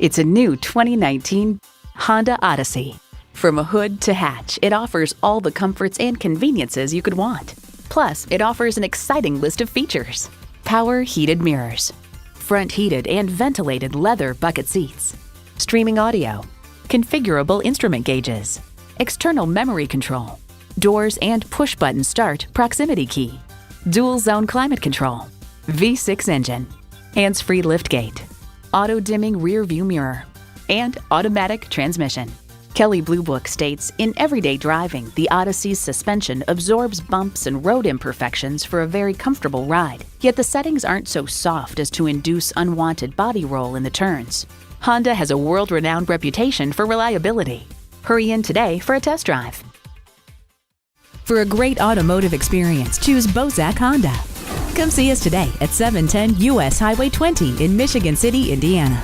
It's a new 2019 Honda Odyssey. From a hood to hatch, it offers all the comforts and conveniences you could want. Plus, it offers an exciting list of features. Power heated mirrors, front heated and ventilated leather bucket seats, streaming audio, configurable instrument gauges, external memory control, doors and push-button start proximity key, dual-zone climate control, V6 engine, hands-free liftgate, auto-dimming rear-view mirror, and automatic transmission. Kelley Blue Book states, in everyday driving, the Odyssey's suspension absorbs bumps and road imperfections for a very comfortable ride. Yet the settings aren't so soft as to induce unwanted body roll in the turns. Honda has a world-renowned reputation for reliability. Hurry in today for a test drive. For a great automotive experience, choose Bosak Honda. Come see us today at 710 US Highway 20 in Michigan City, Indiana.